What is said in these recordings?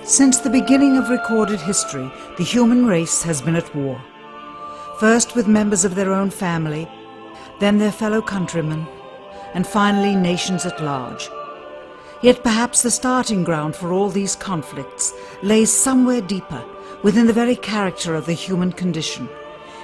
Since the beginning of recorded history, the human race has been at war. First with members of their own family, then their fellow countrymen, and finally nations at large. Yet perhaps the starting ground for all these conflicts lays somewhere deeper, within the very character of the human condition,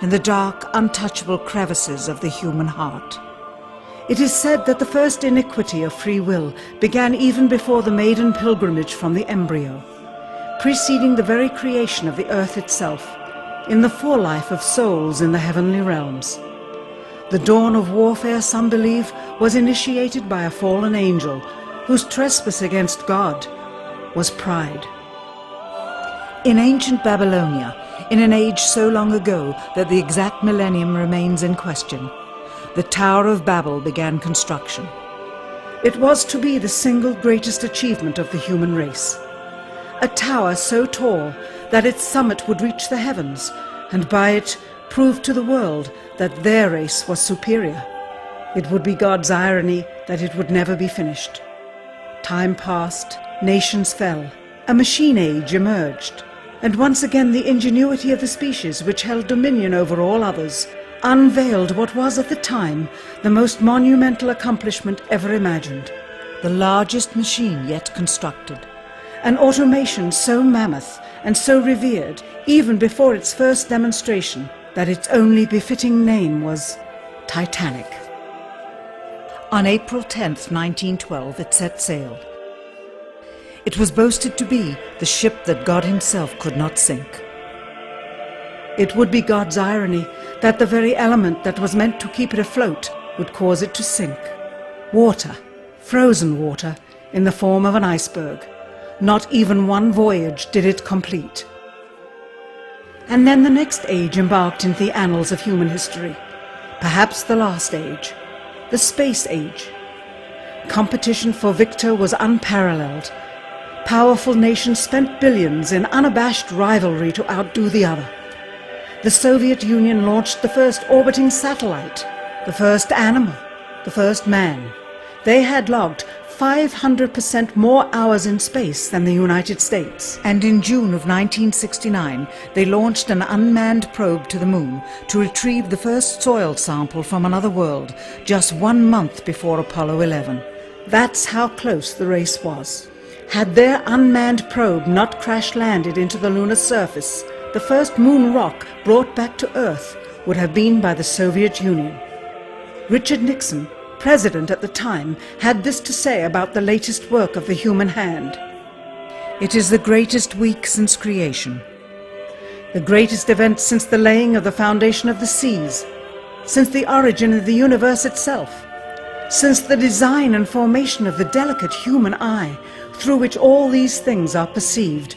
in the dark, untouchable crevices of the human heart. It is said that the first iniquity of free will began even before the maiden pilgrimage from the embryo, preceding the very creation of the earth itself, in the forelife of souls in the heavenly realms. The dawn of warfare, some believe, was initiated by a fallen angel whose trespass against God was pride. In ancient Babylonia, in an age so long ago that the exact millennium remains in question, the Tower of Babel began construction. It was to be the single greatest achievement of the human race. A tower so tall that its summit would reach the heavens, and by it prove to the world that their race was superior. It would be God's irony that it would never be finished. Time passed, nations fell, a machine age emerged, and once again the ingenuity of the species which held dominion over all others unveiled what was at the time the most monumental accomplishment ever imagined, the largest machine yet constructed. An automation so mammoth and so revered, even before its first demonstration, that its only befitting name was Titanic. On April 10th, 1912, it set sail. It was boasted to be the ship that God himself could not sink. It would be God's irony that the very element that was meant to keep it afloat would cause it to sink. Water, frozen water, in the form of an iceberg. Not even one voyage did it complete. And then the next age embarked into the annals of human history, perhaps the last age, the space age. Competition for victor was unparalleled. Powerful nations spent billions in unabashed rivalry to outdo the other. The Soviet Union launched the first orbiting satellite, the first animal, the first man. They had logged 500% more hours in space than the United States. And in June of 1969, they launched an unmanned probe to the moon to retrieve the first soil sample from another world, just 1 month before Apollo 11. That's how close the race was. Had their unmanned probe not crash-landed into the lunar surface, the first moon rock brought back to Earth would have been by the Soviet Union. Richard Nixon, president at the time, had this to say about the latest work of the human hand. It is the greatest week since creation, the greatest event since the laying of the foundation of the seas, since the origin of the universe itself, since the design and formation of the delicate human eye through which all these things are perceived,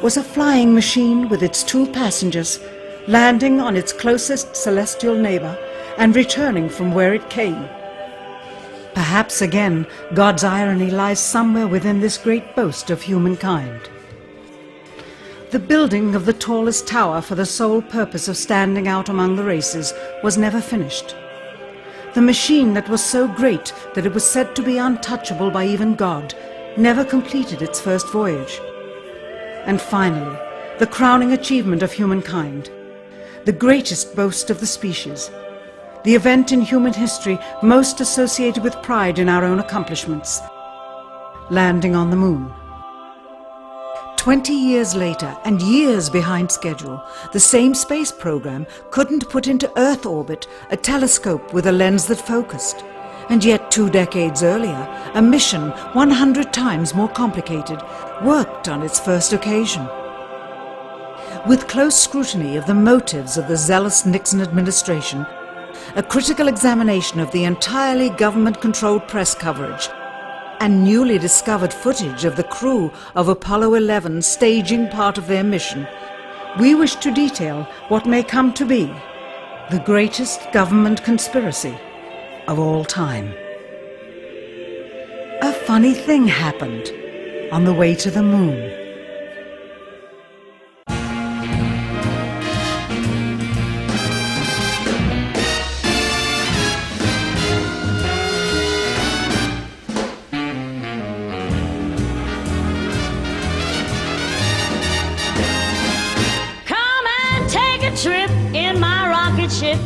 was a flying machine with its 2 passengers landing on its closest celestial neighbor and returning from where it came. Perhaps again God's irony lies somewhere within this great boast of humankind. The building of the tallest tower for the sole purpose of standing out among the races was never finished. The machine that was so great that it was said to be untouchable by even God never completed its first voyage. And finally, the crowning achievement of humankind, the greatest boast of the species, the event in human history most associated with pride in our own accomplishments, landing on the moon. 20 years later, and years behind schedule, the same space program couldn't put into Earth orbit a telescope with a lens that focused. And yet 2 decades earlier, a mission 100 times more complicated worked on its first occasion. With close scrutiny of the motives of the zealous Nixon administration, a critical examination of the entirely government-controlled press coverage, and newly discovered footage of the crew of Apollo 11 staging part of their mission, we wish to detail what may come to be the greatest government conspiracy of all time. A funny thing happened on the way to the moon. trip in my rocket ship.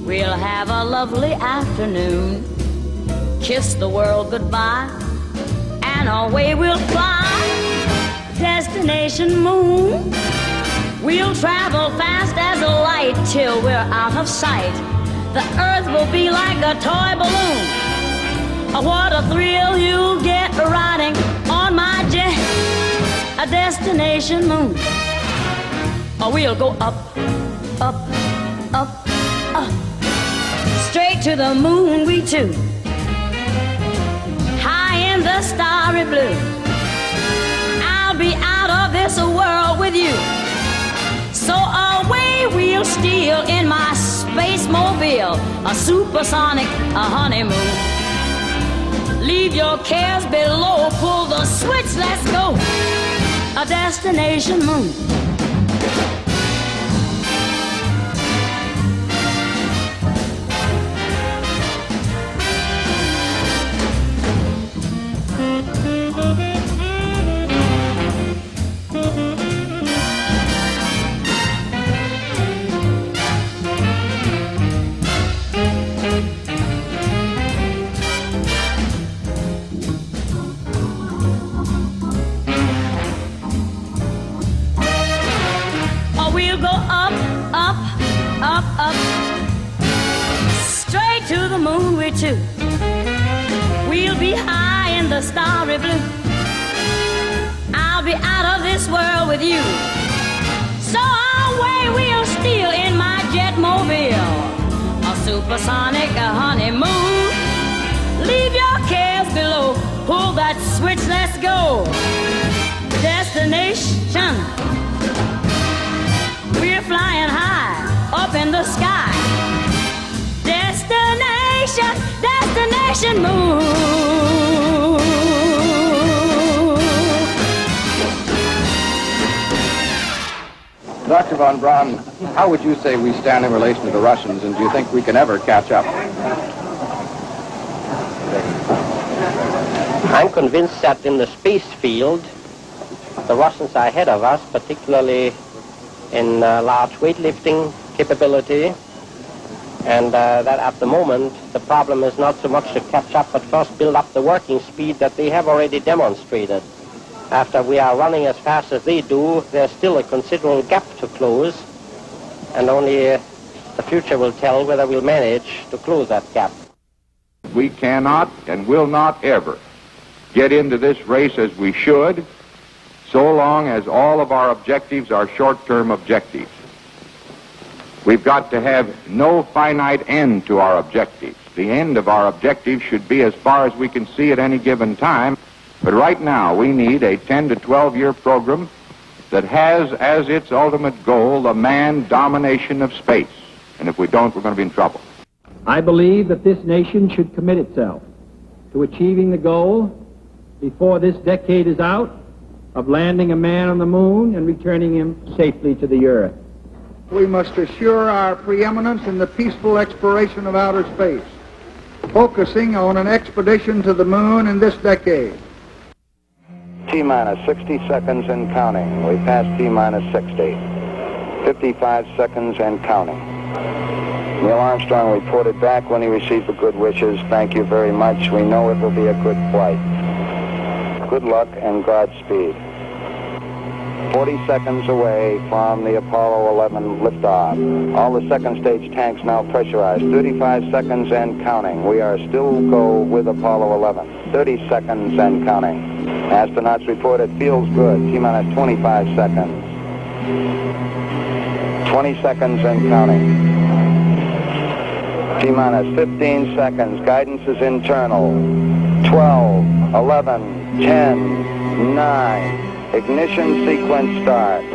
We'll have a lovely afternoon, kiss the world goodbye, and away we'll fly. Destination moon. We'll travel fast as a light till we're out of sight. The earth will be like a toy balloon. What a thrill you'll get riding on my jet. A destination moon. We'll go up, up, up, up. Straight to the moon we two. High in the starry blue. I'll be out of this world with you. So away we'll steal in my space mobile, a supersonic, a honeymoon. Leave your cares below, pull the switch, let's go. A destination moon. We'll go up, up, up, up, straight to the moon we're two. We'll be high in the starry blue. I'll be out of this world with you. So away we'll steal in my jet mobile, a supersonic, a honeymoon. Leave your cares below, pull that switch, let's go. Destination. We're flying high up in the sky. Destination, destination moon. Dr. von Braun, how would you say we stand in relation to the Russians, and do you think we can ever catch up? I'm convinced that in the space field, the Russians are ahead of us, particularly in large weightlifting capability, and that at the moment the problem is not so much to catch up, but first build up the working speed that they have already demonstrated. After we are running as fast as they do, there's still a considerable gap to close, and only the future will tell whether we'll manage to close that gap. We cannot and will not ever get into this race as we should, so long as all of our objectives are short-term objectives. We've got to have no finite end to our objectives. The end of our objectives should be as far as we can see at any given time. But right now, we need a 10 to 12-year program that has as its ultimate goal the manned domination of space. And if we don't, we're going to be in trouble. I believe that this nation should commit itself to achieving the goal before this decade is out of landing a man on the moon and returning him safely to the earth. We must assure our preeminence in the peaceful exploration of outer space, focusing on an expedition to the moon in this decade. T-minus 60 seconds and counting. We passed T-minus 60. 55 seconds and counting. Neil Armstrong reported back when he received the good wishes. Thank you very much. We know it will be a good flight. Good luck and Godspeed. 40 seconds away from the Apollo 11 liftoff. All the second stage tanks now pressurized. 35 seconds and counting. We are still go with Apollo 11. 30 seconds and counting. Astronauts report it feels good. T-minus 25 seconds. 20 seconds and counting. T-minus 15 seconds. Guidance is internal. 12, 11, 10, 9. Ignition sequence start. 6,